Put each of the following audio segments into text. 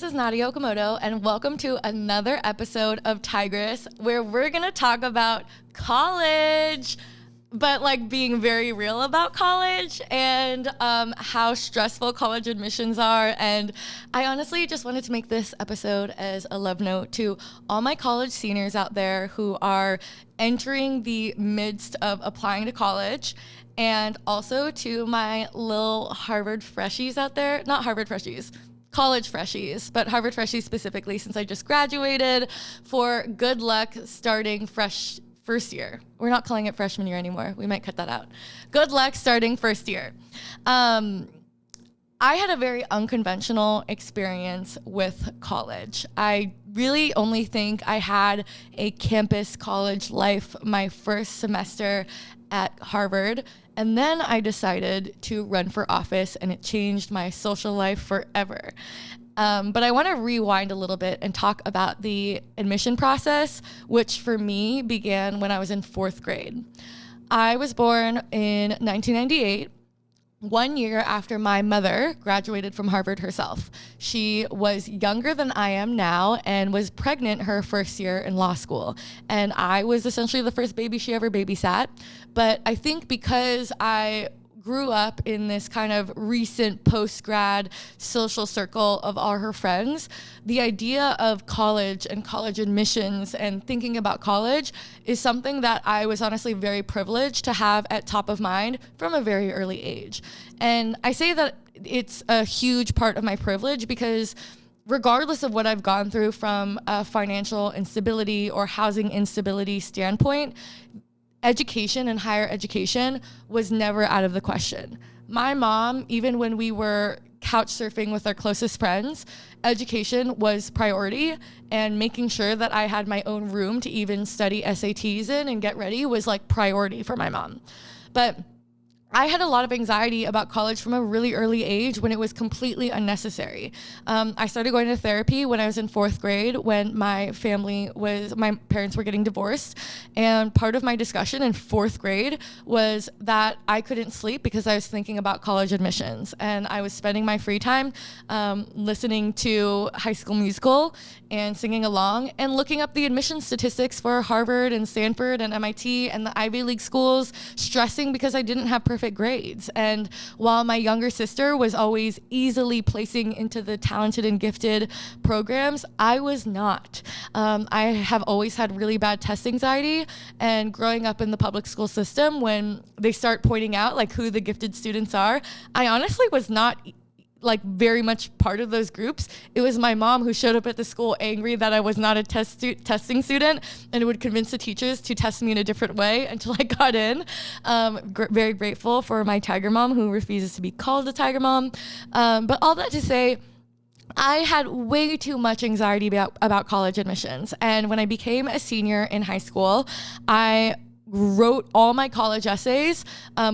this is Nadya Okamoto, and welcome to another episode of Tigress, where we're going to talk about college, but like being very real about college and how stressful college admissions are. And I honestly just wanted to make this episode as a love note to all my college seniors out there who are entering the midst of applying to college, and also to my little Harvard freshies out there, not Harvard freshies, college freshies, but Harvard freshies specifically, since I just graduated, for good luck starting first year. We're not calling it freshman year anymore. We might cut that out. Good luck starting first year. I had a very unconventional experience with college. I really only think I had a campus college life my first semester at Harvard, and then I decided to run for office, and it changed my social life forever. But I want to rewind a little bit and talk about the admission process, which for me began when I was in fourth grade. I was born in 1998. 1 year after my mother graduated from Harvard herself. She was younger than I am now and was pregnant her first year in law school. And I was essentially the first baby she ever babysat. But I think because I grew up in this kind of recent post-grad social circle of all her friends, the idea of college and college admissions and thinking about college is something that I was honestly very privileged to have at top of mind from a very early age. And I say that it's a huge part of my privilege because regardless of what I've gone through from a financial instability or housing instability standpoint, education and higher education was never out of the question. My mom, even when we were couch surfing with our closest friends, education was priority, and making sure that I had my own room to even study SATs in and get ready was like priority for my mom. But I had a lot of anxiety about college from a really early age when it was completely unnecessary. I started going to therapy when I was in fourth grade when my parents were getting divorced. And part of my discussion in fourth grade was that I couldn't sleep because I was thinking about college admissions. And I was spending my free time listening to High School Musical and singing along and looking up the admission statistics for Harvard and Stanford and MIT and the Ivy League schools, stressing because I didn't have perfect grades. And while my younger sister was always easily placing into the talented and gifted programs, I was not. I have always had really bad test anxiety, and growing up in the public school system, when they start pointing out like who the gifted students are, I honestly was not like very much part of those groups. It was my mom who showed up at the school angry that I was not a testing student, and would convince the teachers to test me in a different way until I got in. Very grateful for my tiger mom who refuses to be called a tiger mom. But all that to say, I had way too much anxiety about college admissions. And when I became a senior in high school, I wrote all my college essays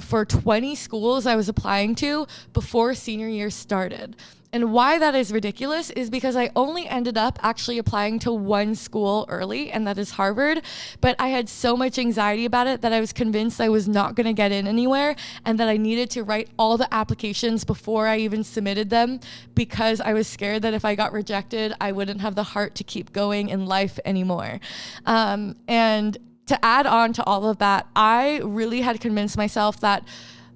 for 20 schools I was applying to before senior year started. And why that is ridiculous is because I only ended up actually applying to one school early, and that is Harvard. But I had so much anxiety about it that I was convinced I was not going to get in anywhere, and that I needed to write all the applications before I even submitted them, because I was scared that if I got rejected, I wouldn't have the heart to keep going in life anymore. And to add on to all of that, I really had convinced myself that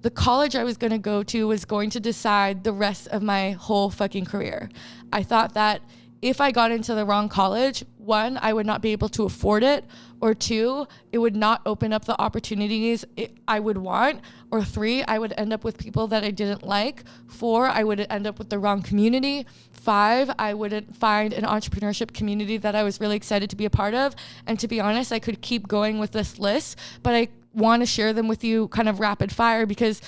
the college I was going to go to was going to decide the rest of my whole fucking career. I thought that if I got into the wrong college, one, I would not be able to afford it, or two, it would not open up the opportunities I would want, or three, I would end up with people that I didn't like, four, I would end up with the wrong community, five, I wouldn't find an entrepreneurship community that I was really excited to be a part of. And to be honest, I could keep going with this list, but I want to share them with you kind of rapid fire, because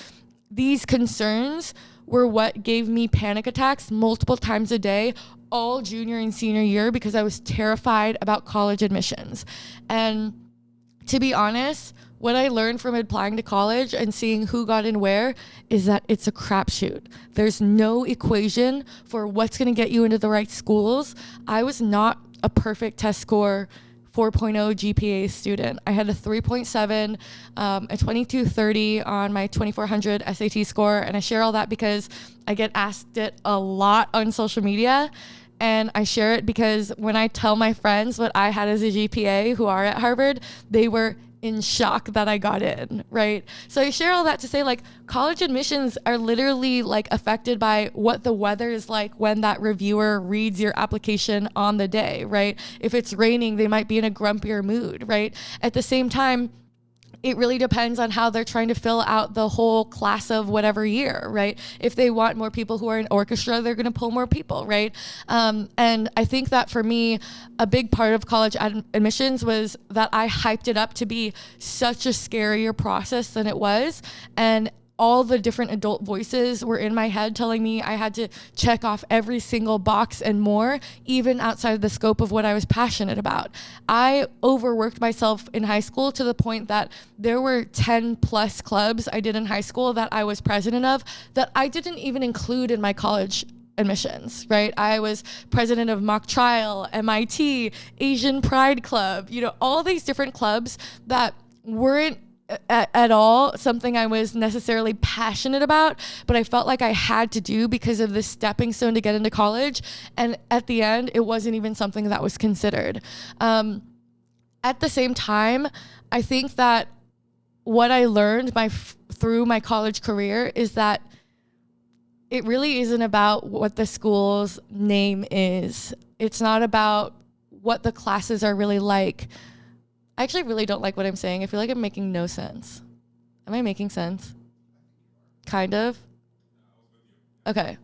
these concerns were what gave me panic attacks multiple times a day all junior and senior year, because I was terrified about college admissions. And to be honest, what I learned from applying to college and seeing who got in where is that it's a crapshoot. There's no equation for what's going to get you into the right schools. I was not a perfect test score 4.0 GPA student. I had a 3.7, a 2230 on my 2400 SAT score. And I share all that because I get asked it a lot on social media. And I share it because when I tell my friends what I had as a GPA who are at Harvard, they were in shock that I got in, right? So I share all that to say, like, college admissions are literally like affected by what the weather is like when that reviewer reads your application on the day, right? If it's raining, they might be in a grumpier mood, right? At the same time, it really depends on how they're trying to fill out the whole class of whatever year, right? If they want more people who are in orchestra, they're going to pull more people, right? And I think that for me, a big part of college admissions was that I hyped it up to be such a scarier process than it was. And all the different adult voices were in my head telling me I had to check off every single box and more, even outside of the scope of what I was passionate about. I overworked myself in high school to the point that there were 10 plus clubs I did in high school that I was president of that I didn't even include in my college admissions, right? I was president of Mock Trial, MIT, Asian Pride Club, all these different clubs that weren't at all something I was necessarily passionate about, but I felt like I had to do because of this stepping stone to get into college. And at the end, it wasn't even something that was considered. At the same time, I think that what I learned through my college career is that it really isn't about what the school's name is. It's not about what the classes are really like. I actually really don't like what I'm saying. I feel like I'm making no sense. Am I making sense? Kind of? Okay.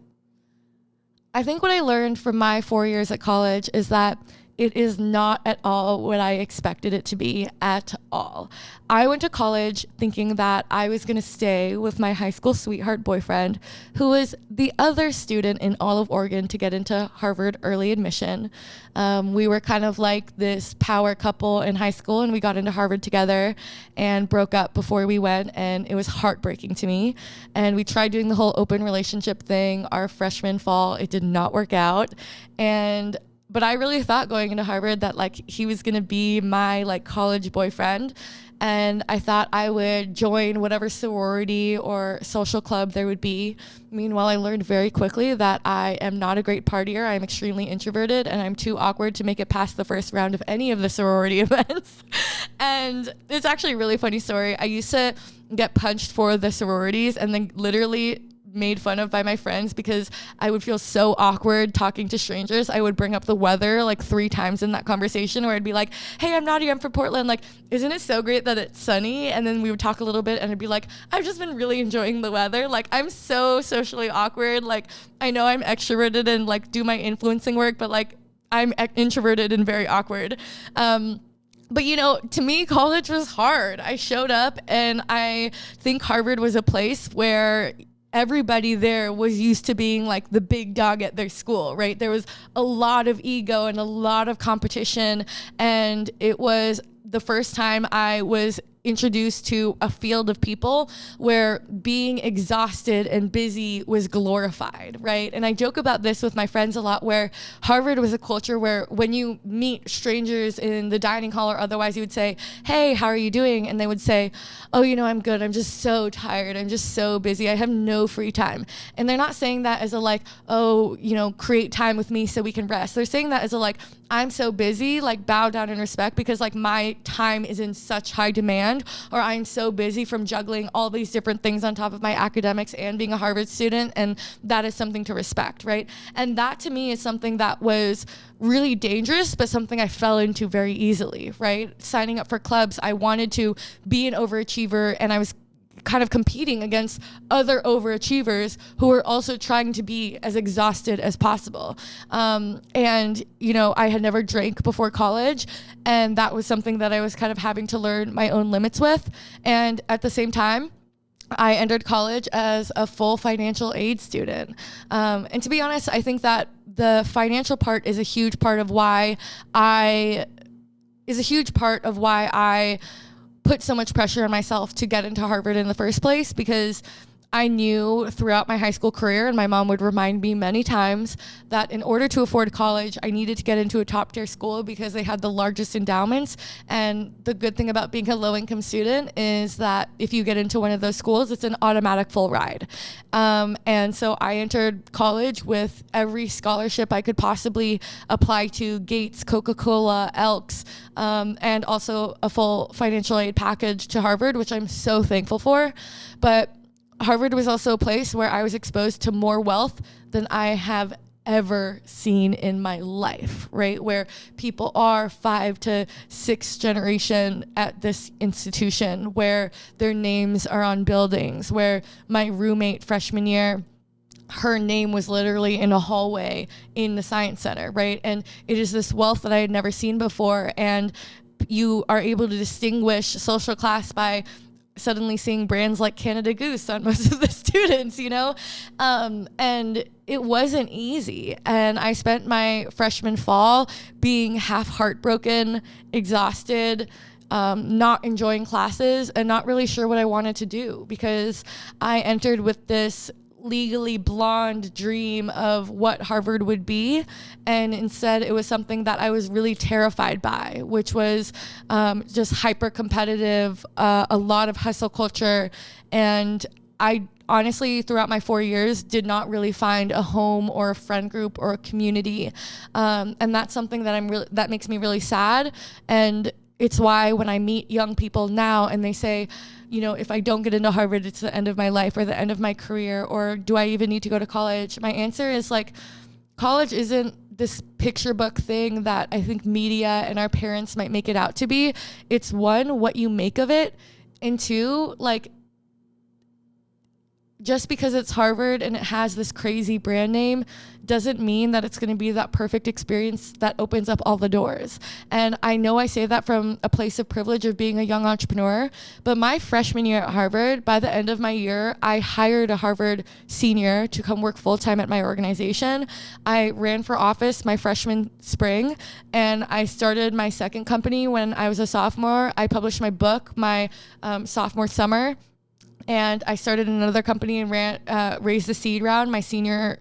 I think what I learned from my 4 years at college is that it is not at all what I expected it to be at all. I went to college thinking that I was going to stay with my high school sweetheart boyfriend, who was the other student in all of Oregon to get into Harvard early admission. We were kind of like this power couple in high school, and we got into Harvard together and broke up before we went, and it was heartbreaking to me. And we tried doing the whole open relationship thing our freshman fall. It did not work out. But I really thought going into Harvard that like he was going to be my like college boyfriend. And I thought I would join whatever sorority or social club there would be. Meanwhile, I learned very quickly that I am not a great partier. I'm extremely introverted, and I'm too awkward to make it past the first round of any of the sorority events. And it's actually a really funny story. I used to get punched for the sororities and then literally made fun of by my friends because I would feel so awkward talking to strangers. I would bring up the weather like 3 times in that conversation, where I'd be like, hey, I'm Nadya, I'm from Portland. Like, isn't it so great that it's sunny? And then we would talk a little bit and I'd be like, I've just been really enjoying the weather. Like, I'm so socially awkward. Like, I know I'm extroverted and like do my influencing work, but like I'm introverted and very awkward. But, to me, college was hard. I showed up, and I think Harvard was a place where everybody there was used to being like the big dog at their school, right? There was a lot of ego and a lot of competition, and it was the first time I was introduced to a field of people where being exhausted and busy was glorified, right? And I joke about this with my friends a lot, where Harvard was a culture where when you meet strangers in the dining hall or otherwise, you would say, hey, how are you doing? And they would say, oh, I'm good. I'm just so tired. I'm just so busy. I have no free time. And they're not saying that as a like, oh, create time with me so we can rest. They're saying that as a like, I'm so busy, like bow down in respect because like my time is in such high demand, or I'm so busy from juggling all these different things on top of my academics and being a Harvard student, and that is something to respect, right? And that to me is something that was really dangerous, but something I fell into very easily, right? Signing up for clubs, I wanted to be an overachiever, and I was kind of competing against other overachievers who were also trying to be as exhausted as possible. And I had never drank before college, and that was something that I was kind of having to learn my own limits with. And at the same time, I entered college as a full financial aid student. And to be honest, I think that the financial part is a huge part of why I put so much pressure on myself to get into Harvard in the first place, because I knew throughout my high school career, and my mom would remind me many times, that in order to afford college, I needed to get into a top tier school because they had the largest endowments. And the good thing about being a low income student is that if you get into one of those schools, it's an automatic full ride. And so I entered college with every scholarship I could possibly apply to: Gates, Coca-Cola, Elks, and also a full financial aid package to Harvard, which I'm so thankful for. But Harvard was also a place where I was exposed to more wealth than I have ever seen in my life, right? Where people are 5 to 6 generation at this institution, where their names are on buildings, where my roommate freshman year, her name was literally in a hallway in the Science Center, right? And it is this wealth that I had never seen before. And you are able to distinguish social class by suddenly seeing brands like Canada Goose on most of the students, and it wasn't easy. And I spent my freshman fall being half heartbroken, exhausted, not enjoying classes, and not really sure what I wanted to do, because I entered with this legally blonde dream of what Harvard would be, and instead it was something that I was really terrified by, which was just hyper competitive, a lot of hustle culture. And I honestly, throughout my 4 years, did not really find a home or a friend group or a community, and that's something that that makes me really sad. And it's why when I meet young people now and they say, if I don't get into Harvard, it's the end of my life or the end of my career, or do I even need to go to college? My answer is college isn't this picture book thing that I think media and our parents might make it out to be. It's one, what you make of it, and two, just because it's Harvard and it has this crazy brand name doesn't mean that it's going to be that perfect experience that opens up all the doors. And I know I say that from a place of privilege of being a young entrepreneur, but my freshman year at Harvard, by the end of my year, I hired a Harvard senior to come work full-time at my organization. I ran for office my freshman spring, and I started my second company when I was a sophomore. I published my book my sophomore summer. And I started another company and raised the seed round my senior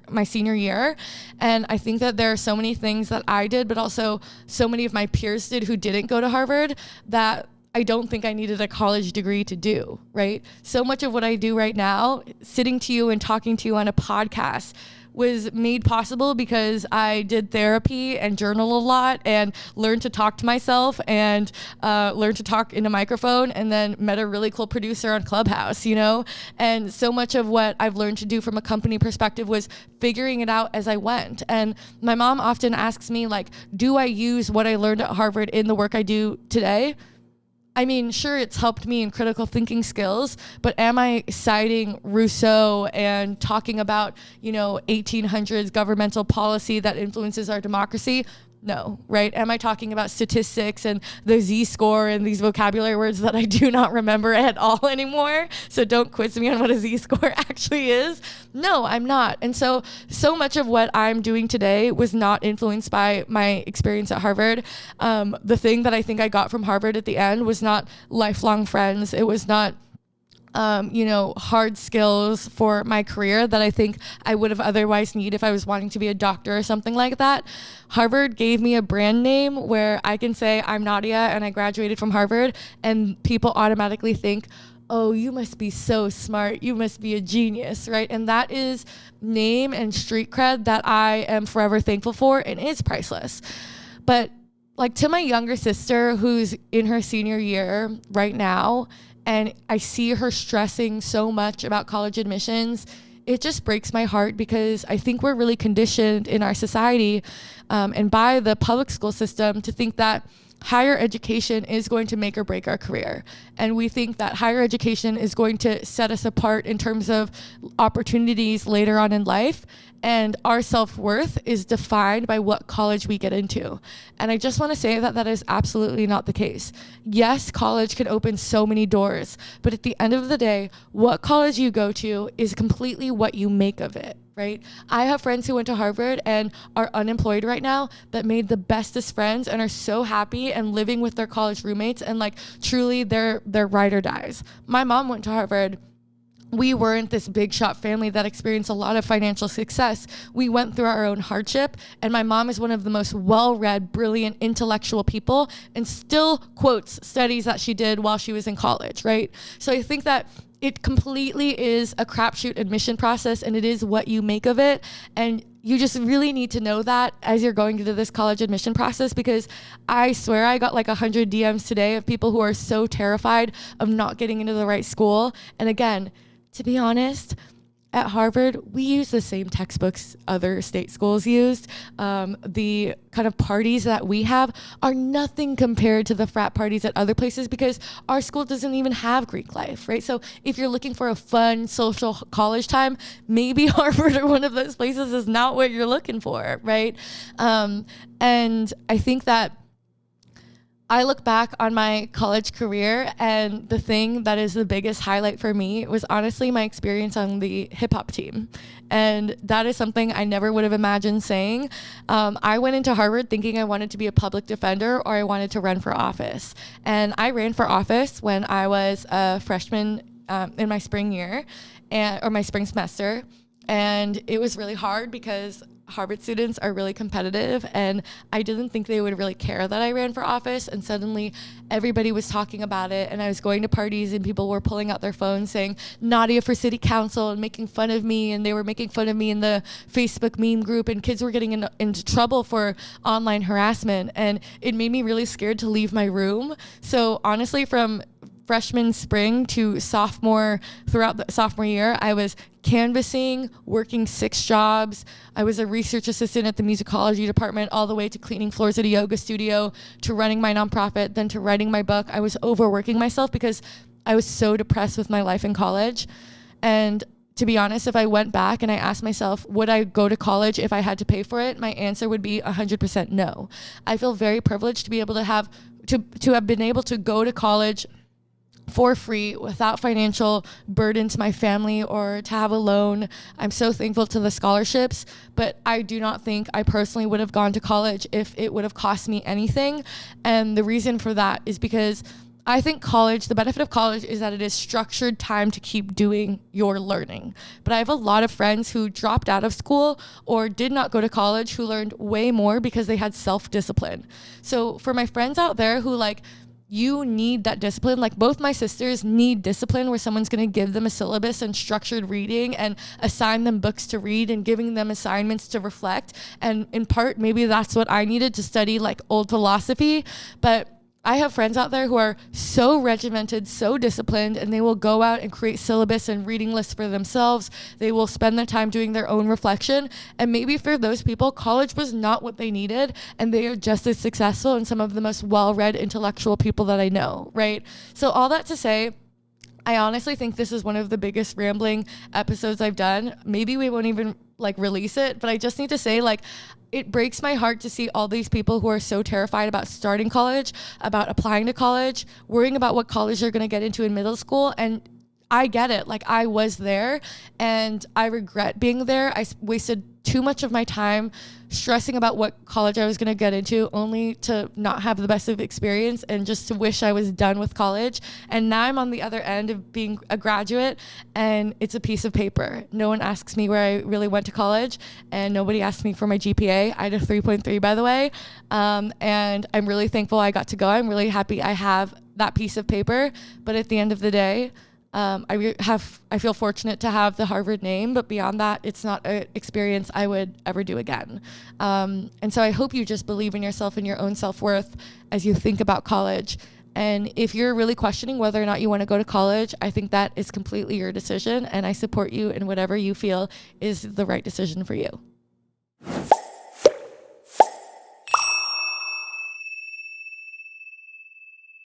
year. And I think that there are so many things that I did, but also so many of my peers did who didn't go to Harvard, that I don't think I needed a college degree to do, right? So much of what I do right now, sitting to you and talking to you on a podcast, was made possible because I did therapy and journal a lot and learned to talk to myself and learned to talk in a microphone, and then met a really cool producer on Clubhouse, And so much of what I've learned to do from a company perspective was figuring it out as I went. And my mom often asks me, do I use what I learned at Harvard in the work I do today? I mean, sure, it's helped me in critical thinking skills, but am I citing Rousseau and talking about, 1800s governmental policy that influences our democracy? No, right? Am I talking about statistics and the Z-score and these vocabulary words that I do not remember at all anymore? So don't quiz me on what a Z-score actually is. No, I'm not. And so much of what I'm doing today was not influenced by my experience at Harvard. The thing that I think I got from Harvard at the end was not lifelong friends. It was not hard skills for my career that I think I would have otherwise need if I was wanting to be a doctor or something like that. Harvard gave me a brand name where I can say I'm Nadya and I graduated from Harvard, and people automatically think, oh, you must be so smart. You must be a genius, right? And that is name and street cred that I am forever thankful for, and is priceless. But to my younger sister who's in her senior year right now, and I see her stressing so much about college admissions, it just breaks my heart, because I think we're really conditioned in our society and by the public school system to think that higher education is going to make or break our career. And we think that higher education is going to set us apart in terms of opportunities later on in life. And our self-worth is defined by what college we get into. And I just want to say that that is absolutely not the case. Yes, college can open so many doors, but at the end of the day, what college you go to is completely what you make of it, right? I have friends who went to Harvard and are unemployed right now that made the bestest friends and are so happy and living with their college roommates, and truly they're ride or dies. My mom went to Harvard. we weren't this big shot family that experienced a lot of financial success. We went through our own hardship, and my mom is one of the most well-read, brilliant, intellectual people, and still quotes studies that she did while she was in college, right? So I think that it completely is a crapshoot admission process, and it is what you make of it. And you just really need to know that as you're going into this college admission process, because I swear I got like 100 DMs today of people who are so terrified of not getting into the right school. And again, to be honest, at Harvard, we use the same textbooks other state schools used. The kind of parties that we have are nothing compared to the frat parties at other places, because our school doesn't even have Greek life, right? So if you're looking for a fun social college time, maybe Harvard or one of those places is not what you're looking for, right? And I think that I look back on my college career, and the thing that is the biggest highlight for me was honestly my experience on the hip hop team. And that is something I never would have imagined saying. I went into Harvard thinking I wanted to be a public defender or I wanted to run for office. And I ran for office when I was a freshman in my spring year, or my spring semester. And it was really hard because Harvard students are really competitive, and I didn't think they would really care that I ran for office. And suddenly everybody was talking about it, and I was going to parties and people were pulling out their phones saying Nadya for city council and making fun of me, and they were making fun of me in the Facebook meme group, and kids were getting into trouble for online harassment, and it made me really scared to leave my room. So honestly, from freshman spring to sophomore, throughout the sophomore year, I was canvassing, working 6 jobs. I was a research assistant at the musicology department, all the way to cleaning floors at a yoga studio, to running my nonprofit, then to writing my book. I was overworking myself because I was so depressed with my life in college. And to be honest, if I went back and I asked myself, would I go to college if I had to pay for it? My answer would be 100% no. I feel very privileged to be able to have been able to go to college for free without financial burden to my family or to have a loan. I'm so thankful to the scholarships, but I do not think I personally would have gone to college if it would have cost me anything. And the reason for that is because I think college, the benefit of college is that it is structured time to keep doing your learning. But I have a lot of friends who dropped out of school or did not go to college who learned way more because they had self-discipline. So for my friends out there who you need that discipline. Like, both my sisters need discipline where someone's going to give them a syllabus and structured reading and assign them books to read and giving them assignments to reflect. And in part, maybe that's what I needed to study, like old philosophy. But I have friends out there who are so regimented, so disciplined, and they will go out and create syllabus and reading lists for themselves. They will spend their time doing their own reflection. And maybe for those people, college was not what they needed, and they are just as successful and some of the most well-read intellectual people that I know, right? So all that to say, I honestly think this is one of the biggest rambling episodes I've done. Maybe we won't even release it, but I just need to say, it breaks my heart to see all these people who are so terrified about starting college, about applying to college, worrying about what college they're going to get into in middle school. And I get it. I was there, and I regret being there. I wasted too much of my time stressing about what college I was going to get into, only to not have the best of experience and just to wish I was done with college. And now I'm on the other end of being a graduate, and it's a piece of paper. No one asks me where I really went to college, and nobody asked me for my GPA. I had a 3.3, by the way. And I'm really thankful I got to go. I'm really happy I have that piece of paper. But at the end of the day, I feel fortunate to have the Harvard name, but beyond that, it's not an experience I would ever do again. And so I hope you just believe in yourself and your own self-worth as you think about college. And if you're really questioning whether or not you want to go to college, I think that is completely your decision, and I support you in whatever you feel is the right decision for you.